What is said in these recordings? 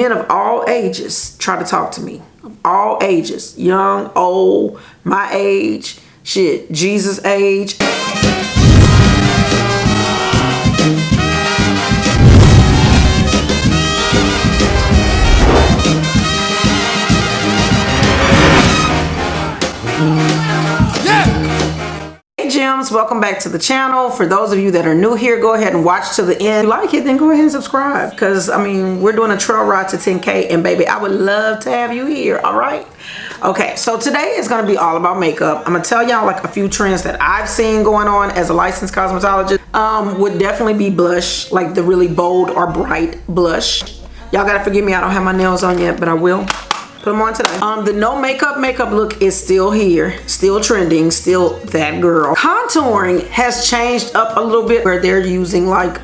Men of all ages try to talk to me. Of all ages. Young, old, my age, shit, Jesus' age. Gems, welcome back to the channel. For those of you that are new here, go ahead and watch to the end. If you like it, then go ahead and subscribe, because I mean, we're doing a trail ride to 10K, and baby, I would love to have you here. All right, okay, so today is going to be all about makeup. I'm gonna tell y'all like a few trends that I've seen going on as a licensed cosmetologist. Would definitely be blush, like the really bold or bright blush. Y'all gotta forgive me, I don't have my nails on yet, but I will put them on today. The no makeup look is still here, still trending, still that girl. Contouring has changed up a little bit, where they're using like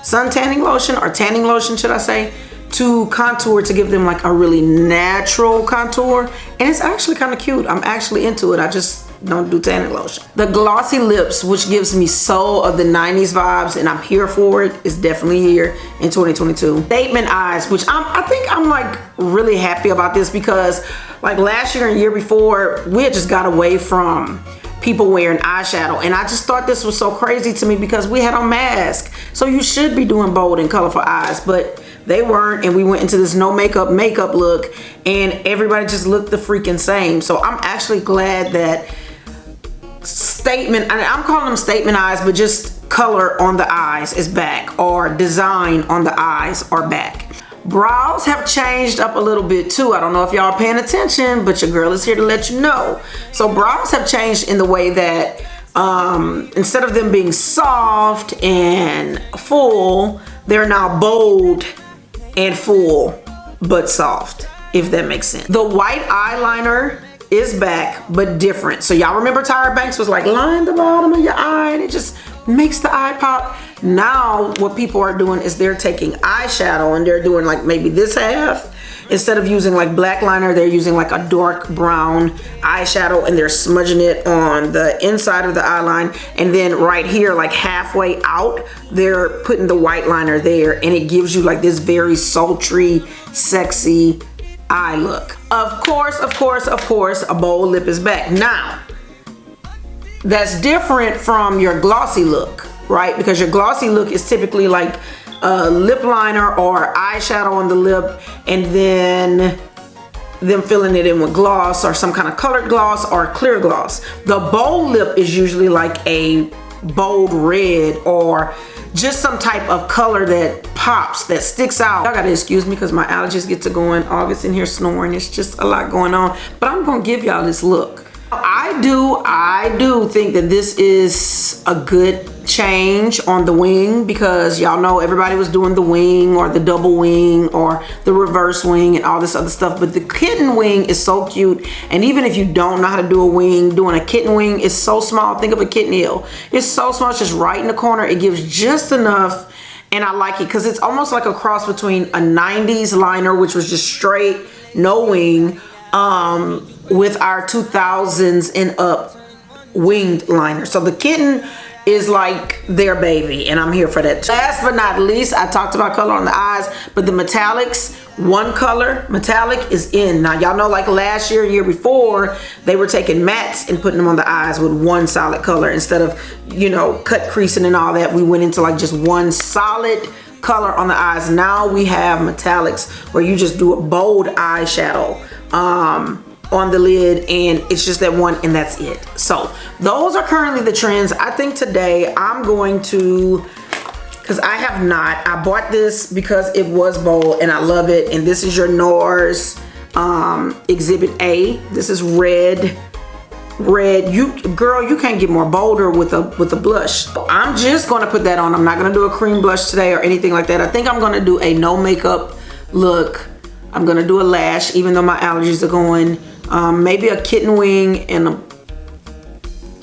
sun tanning lotion, or tanning lotion should I say, to contour, to give them like a really natural contour, and it's actually kind of cute. I'm actually into it. I just don't do tanning lotion. The glossy lips, which gives me so of the 90s vibes, and I'm here for it, is definitely here in 2022. Statement eyes, which I think I'm like really happy about this, because like last year and year before, we had just got away from people wearing eyeshadow, and I just thought this was so crazy to me, because we had on masks, so you should be doing bold and colorful eyes, but they weren't, and we went into this no makeup look, and everybody just looked the freaking same. So I'm actually glad that I'm calling them statement eyes, but just color on the eyes is back, or design on the eyes are back. Brows have changed up a little bit too. I don't know if y'all are paying attention, but your girl is here to let you know. So brows have changed in the way that instead of them being soft and full, they're now bold and full but soft, if that makes sense. The white eyeliner is back, but different. So y'all remember Tyra Banks was like, line the bottom of your eye and it just makes the eye pop. Now what people are doing is they're taking eyeshadow and they're doing like maybe this half. Instead of using like black liner, they're using like a dark brown eyeshadow, and they're smudging it on the inside of the eyeline, and then right here, like halfway out, they're putting the white liner there, and it gives you like this very sultry, sexy eye look. Of course, a bold lip is back. Now, that's different from your glossy look, right? Because your glossy look is typically like a lip liner or eyeshadow on the lip, and then them filling it in with gloss, or some kind of colored gloss or clear gloss. The bold lip is usually like a bold red, or just some type of color that pops, that sticks out. Y'all gotta excuse me because my allergies get to going. August in here snoring. It's just a lot going on, but I'm gonna give y'all this look. I do think that this is a good change on the wing, because y'all know everybody was doing the wing or the double wing or the reverse wing and all this other stuff, but the kitten wing is so cute. And even if you don't know how to do a wing, doing a kitten wing is so small. Think of a kitten heel. It's so small, it's just right in the corner. It gives just enough, and I like it because it's almost like a cross between a 90s liner, which was just straight, no wing, with our 2000s and up winged liner. So the kitten is like their baby, and I'm here for that. Last but not least, I talked about color on the eyes, but the metallics, one color metallic is in. Now y'all know, like last year, year before, they were taking mattes and putting them on the eyes with one solid color instead of, you know, cut creasing and all that. We went into like just one solid color on the eyes. Now we have metallics where you just do a bold eyeshadow on the lid, and it's just that one, and that's it. So those are currently the trends. I think today I'm going to, because I have not, I bought this because it was bold and I love it, and this is your NARS Exhibit A. This is red. Girl, you can't get more bolder with a blush. I'm just going to put that on. I'm not going to do a cream blush today or anything like that. I think I'm going to do a no makeup look. I'm going to do a lash, even though my allergies are going. Maybe a kitten wing and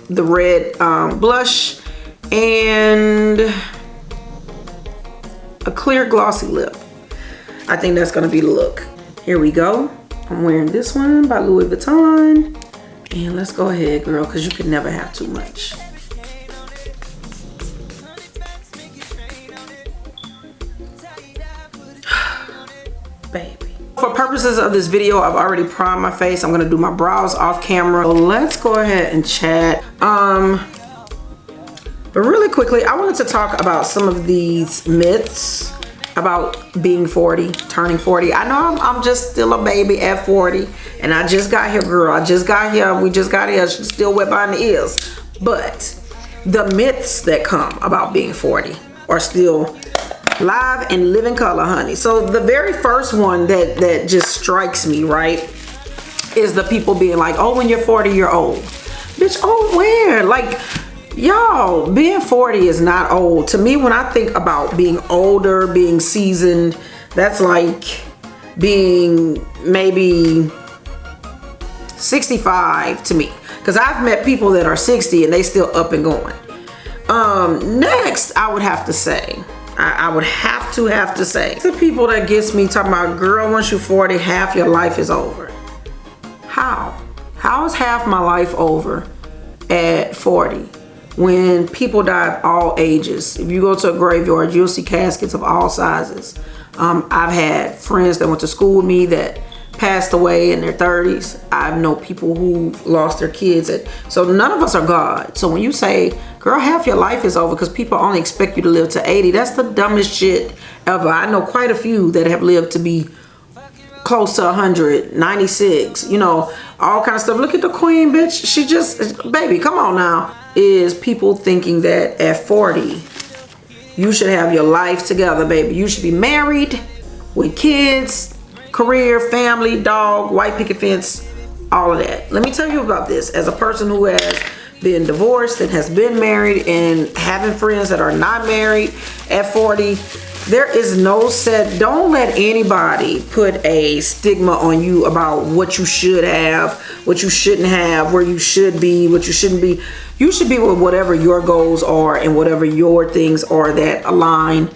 the red blush, and a clear glossy lip. I think that's going to be the look. Here we go. I'm wearing this one by Louis Vuitton. And let's go ahead, girl, because you can never have too much. baby. For purposes of this video, I've already primed my face. I'm gonna do my brows off camera. So let's go ahead and chat. But really quickly, I wanted to talk about some of these myths about being 40, turning 40. I know I'm just still a baby at 40, and I just got here, girl. I just got here. We just got here. She's still wet behind the ears. But the myths that come about being 40 are still live and living color, honey. So the very first one that just strikes me, right, is the people being like, oh, when you're 40, you're old. Bitch, old where? Like, y'all, being 40 is not old. To me, when I think about being older, being seasoned, that's like being maybe 65 to me. Because I've met people that are 60 and they still up and going. Next, I would have to say, I would have to say, the people that gets me talking about, girl, once you're 40, half your life is over. How? How is half my life over at 40? When people die of all ages. If you go to a graveyard, you'll see caskets of all sizes. I've had friends that went to school with me that passed away in their 30s. I know people who lost their kids. So none of us are God. So when you say, girl, half your life is over because people only expect you to live to 80, that's the dumbest shit ever. I know quite a few that have lived to be close to 100, 96, you know, all kind of stuff. Look at the queen, bitch. She just, baby, come on now. Is people thinking that at 40, you should have your life together, baby. You should be married with kids, career, family, dog, white picket fence, all of that. Let me tell you about this. As a person who has been divorced and has been married and having friends that are not married at 40, there is no set. Don't let anybody put a stigma on you about what you should have, what you shouldn't have, where you should be, what you shouldn't be. You should be with whatever your goals are and whatever your things are that align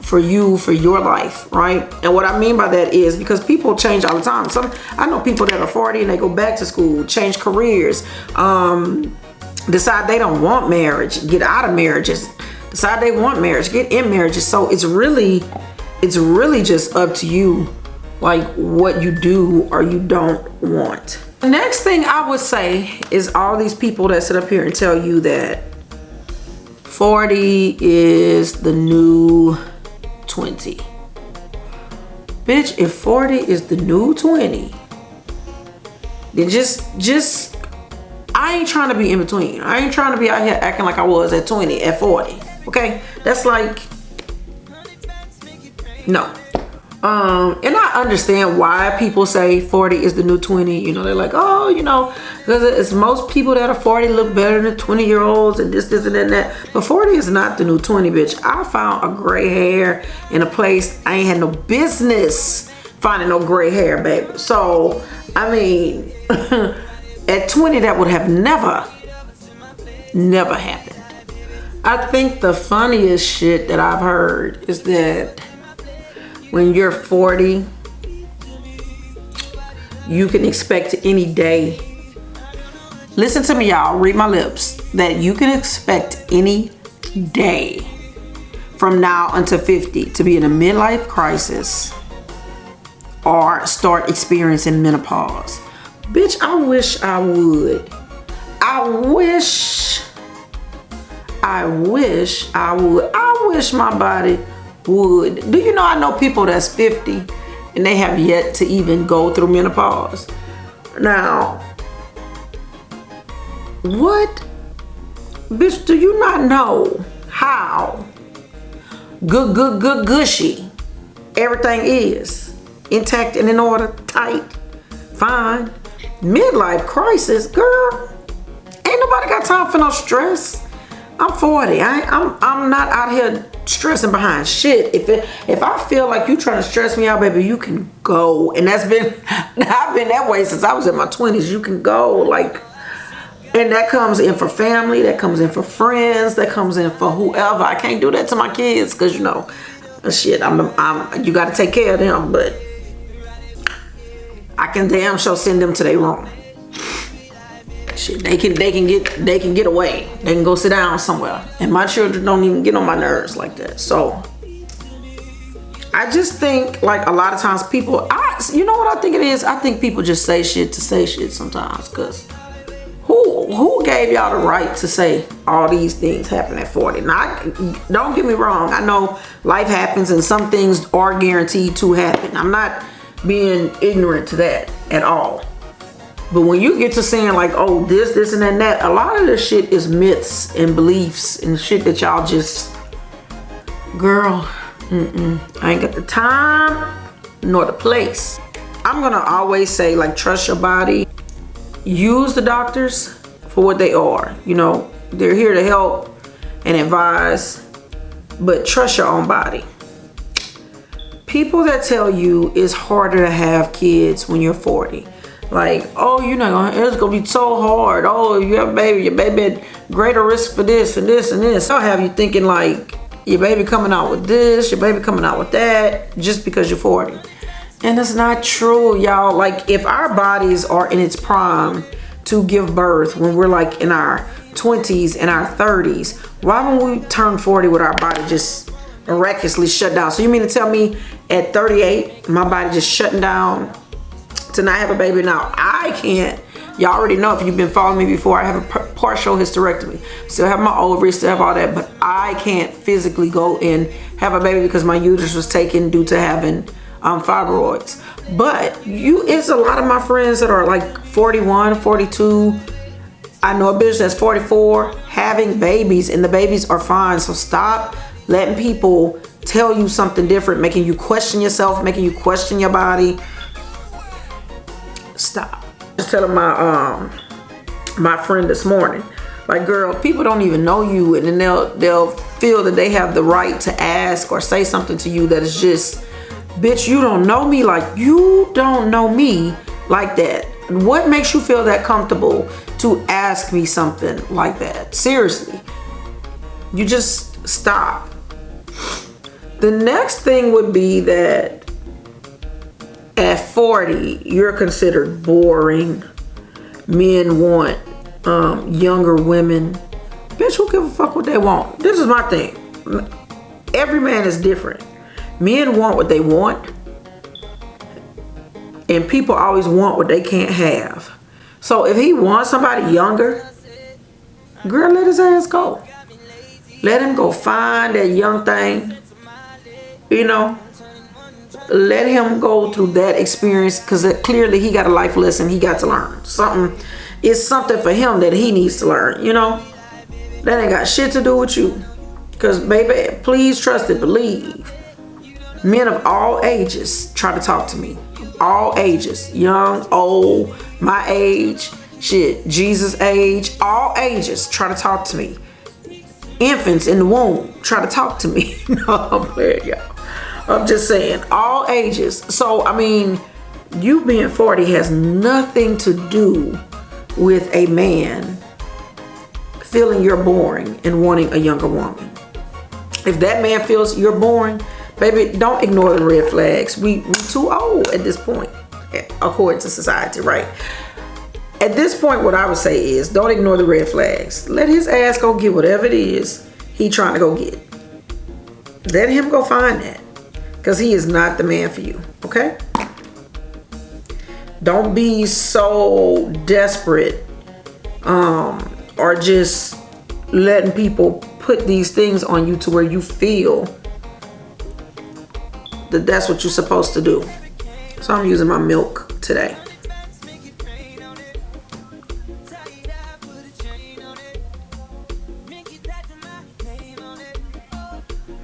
for you, for your life, right? And what I mean by that is because people change all the time. I know people that are 40 and they go back to school, change careers, decide they don't want marriage, get out of marriages, decide they want marriage, get in marriages. So it's really just up to you, like what you do or you don't want. The next thing I would say is all these people that sit up here and tell you that 40 is the new 20. Bitch, if 40 is the new 20, then just I ain't trying to be in between. I ain't trying to be out here acting like I was at 20, at 40. Okay? That's like, no. And I understand why people say 40 is the new 20. You know, they're like, oh, you know, because it's most people that are 40 look better than 20-year-olds and this and that. But 40 is not the new 20, bitch. I found a gray hair in a place I ain't had no business finding no gray hair, baby. So, I mean, at 20, that would have never happened. I think the funniest shit that I've heard is that when you're 40, you can expect any day. Listen to me, y'all. Read my lips. That you can expect any day from now until 50 to be in a midlife crisis or start experiencing menopause. Bitch, I wish I would. I wish I would. I wish my body would. Do you know I know people that's 50 and they have yet to even go through menopause? Now, what? Bitch, do you not know how gushy everything is? Intact and in order, tight, fine. Midlife crisis, girl. Ain't nobody got time for no stress. I'm 40. I'm not out here stressing behind shit. If I feel like you trying to stress me out, baby, you can go. And I've been that way since I was in my 20s. You can go, like, and that comes in for family, that comes in for friends, that comes in for whoever. I can't do that to my kids because, you know, shit, you got to take care of them, but I can damn sure send them to their room. Shit, they can get away. They can go sit down somewhere. And my children don't even get on my nerves like that. So I just think like a lot of times people, you know what I think it is? I think people just say shit to say shit sometimes, because who gave y'all the right to say all these things happen at 40? Now, don't get me wrong. I know life happens and some things are guaranteed to happen. I'm not being ignorant to that at all. But when you get to saying like, oh, this and that, a lot of this shit is myths and beliefs and shit that y'all just, girl, I ain't got the time nor the place. I'm gonna always say, like, trust your body. Use the doctors for what they are. You know, they're here to help and advise, but trust your own body. People that tell you it's harder to have kids when you're 40. Like, oh, you know, it's gonna be so hard. Oh, you have a baby, your baby at greater risk for this and this and this. I'll have you thinking like your baby coming out with this, your baby coming out with that, just because you're 40. And that's not true, y'all. Like, if our bodies are in its prime to give birth when we're like in our 20s and our 30s, why when we turn 40 with our body just miraculously shut down? So you mean to tell me at 38, my body just shutting down to not have a baby? Now, I can't. Y'all already know, if you've been following me before, I have a partial hysterectomy. Still have my ovaries, still have all that, but I can't physically go and have a baby because my uterus was taken due to having fibroids. But it's a lot of my friends that are like 41, 42. I know a bitch that's 44 having babies, and the babies are fine. So stop letting people tell you something different, making you question yourself, making you question your body. Stop. Just telling my friend this morning, like, girl, people don't even know you, and then they'll feel that they have the right to ask or say something to you that is just, bitch, you don't know me. Like, you don't know me like that. What makes you feel that comfortable to ask me something like that? Seriously, you just stop. The next thing would be that at 40, you're considered boring. Men want younger women. Bitch, who give a fuck what they want? This is my thing. Every man is different. Men want what they want, and people always want what they can't have. So if he wants somebody younger, girl, let his ass go. Let him go find that young thing. You know, let him go through that experience, because clearly he got a life lesson he got to learn. It's something for him that he needs to learn, you know. That ain't got shit to do with you. Because, baby, please trust and believe. Men of all ages try to talk to me. All ages. Young, old, my age, shit, Jesus' age. All ages try to talk to me. Infants in the womb try to talk to me. No, I'm playing, y'all. I'm just saying, all ages. So, I mean, you being 40 has nothing to do with a man feeling you're boring and wanting a younger woman. If that man feels you're boring, baby, don't ignore the red flags. We too old at this point, according to society, right? At this point, what I would say is, don't ignore the red flags. Let his ass go get whatever it is he trying to go get. Let him go find that. Because he is not the man for you, okay? Don't be so desperate or just letting people put these things on you to where you feel that that's what you're supposed to do. So I'm using my milk today.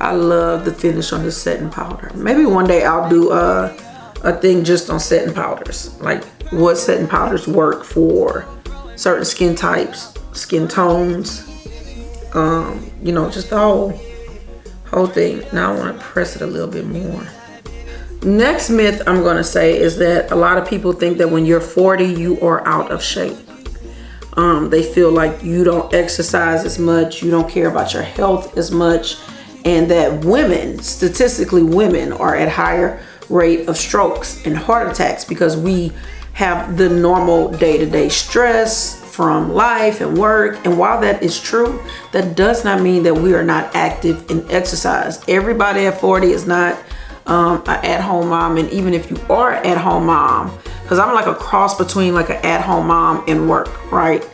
I love the finish on this setting powder. Maybe one day I'll do a thing just on setting powders. Like, what setting powders work for certain skin types, skin tones. You know, just the whole thing. Now I want to press it a little bit more. Next myth I'm going to say is that a lot of people think that when you're 40, you are out of shape. They feel like you don't exercise as much, you don't care about your health as much, and that women, statistically women, are at higher rate of strokes and heart attacks because we have the normal day-to-day stress from life and work. And while that is true, that does not mean that we are not active in exercise. Everybody at 40 is not an at-home mom. And even if you are an at-home mom, because I'm like a cross between like an at-home mom and work, right?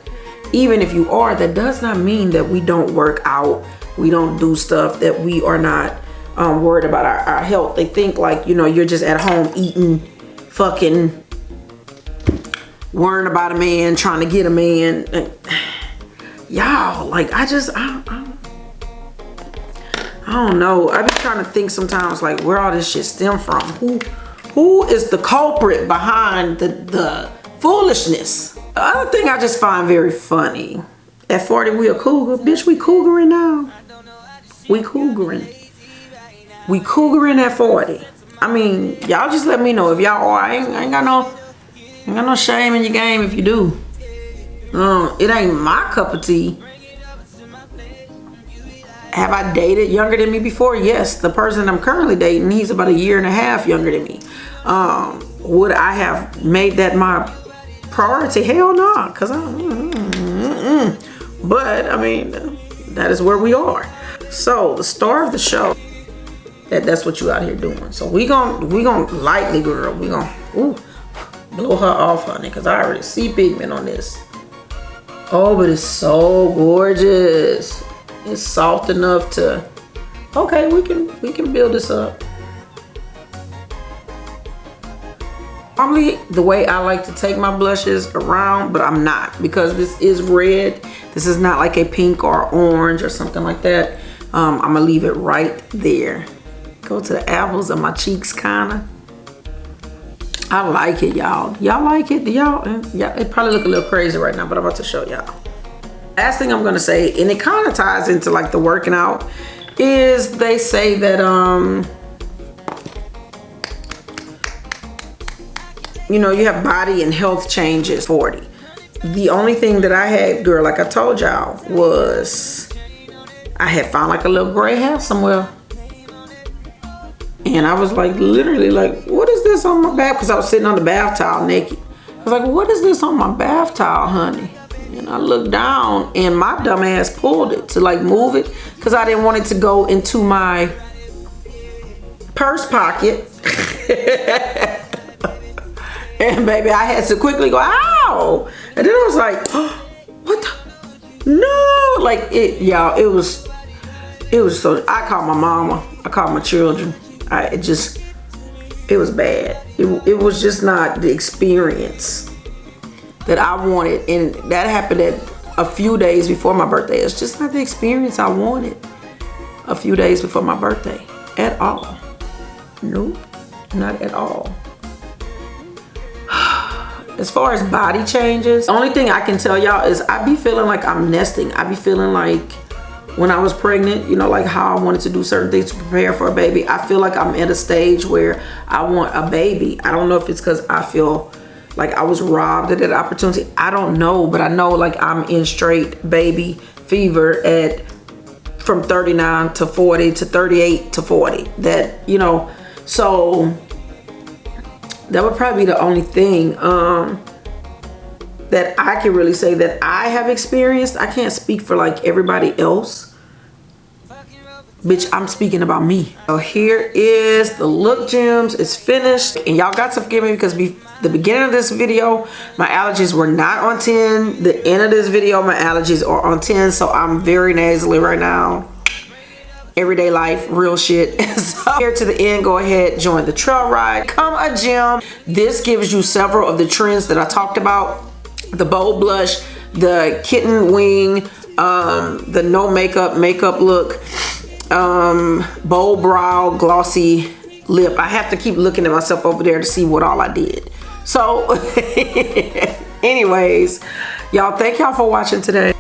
Even if you are, that does not mean that we don't work out, we don't do stuff, that we are not worried about our health. They think like, you know, you're just at home eating, fucking worrying about a man, trying to get a man. Y'all, like, I don't know. I be trying to think sometimes like where all this shit stem from. Who is the culprit behind the foolishness? The other thing I just find very funny, at 40 we a cougar. Bitch, we cougaring now. We cougaring. We cougaring at 40. I mean, y'all just let me know if y'all are. I ain't got no shame in your game if you do. It ain't my cup of tea. Have I dated younger than me before? Yes. The person I'm currently dating, he's about 1.5 years younger than me. Would I have made that my priority? Hell no. Cause but I mean, that is where we are. So the star of the show, that's what you out here doing. So we gon' lightly, girl. We gon' blow her off, honey, because I already see pigment on this. Oh, but it's so gorgeous. It's soft enough to, okay, we can build this up. Probably the way I like to take my blushes around, but I'm not, because this is red. This is not like a pink or orange or something like that. I'm gonna leave it right there. Go to the apples of my cheeks, kinda. I like it, y'all. Y'all like it? Y'all, yeah, it probably look a little crazy right now, but I'm about to show y'all. Last thing I'm gonna say, and it kind of ties into like the working out, is they say that you know, you have body and health changes 40. The only thing that I had, girl, like I told y'all, was I had found like a little gray hair somewhere. And I was like, literally like, what is this on my back? Because I was sitting on the bath towel naked. I was like, what is this on my bath towel, honey? And I looked down and my dumb ass pulled it to like move it, because I didn't want it to go into my purse pocket. And baby, I had to quickly go, ow! And then I was like, oh, what the? No! Like, it, y'all, it was so, I called my mama, I called my children. It was bad. It was just not the experience that I wanted. And that happened at a few days before my birthday. It's just not the experience I wanted a few days before my birthday at all. Nope, not at all. As far as body changes, the only thing I can tell y'all is I be feeling like I'm nesting. I be feeling like when I was pregnant, you know, like how I wanted to do certain things to prepare for a baby. I feel like I'm at a stage where I want a baby. I don't know if it's because I feel like I was robbed of that opportunity. I don't know, but I know like I'm in straight baby fever at from 39 to 40 to 38 to 40. That, you know, so that would probably be the only thing that I can really say that I have experienced. I can't speak for like everybody else. Bitch, I'm speaking about me. So here is the look, gems. It's finished. And y'all got to forgive me because the beginning of this video, my allergies were not on 10. The end of this video, my allergies are on 10. So I'm very nasally right now. Everyday life, real shit. So here to the end, go ahead, join the trail ride, become a gem. This gives you several of the trends that I talked about. The bold blush, the kitten wing, the no makeup look, bold brow, glossy lip. I have to keep looking at myself over there to see what all I did. So anyways, y'all, thank y'all for watching today.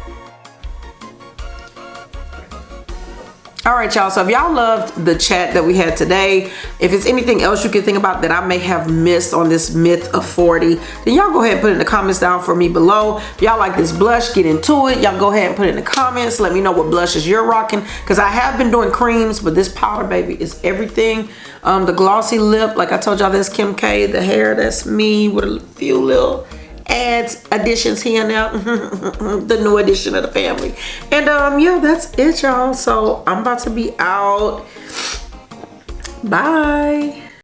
All right, y'all, so if y'all loved the chat that we had today, if it's anything else you can think about that I may have missed on this myth of 40, then y'all go ahead and put it in the comments down for me below. If y'all like this blush, get into it. Y'all go ahead and put it in the comments. Let me know what blushes you're rocking, because I have been doing creams, but this powder, baby, is everything. The glossy lip, like I told y'all, that's Kim K. The hair, that's me with a few little additions here and there. The new addition of the family. And yeah, that's it, y'all. So I'm about to be out. Bye.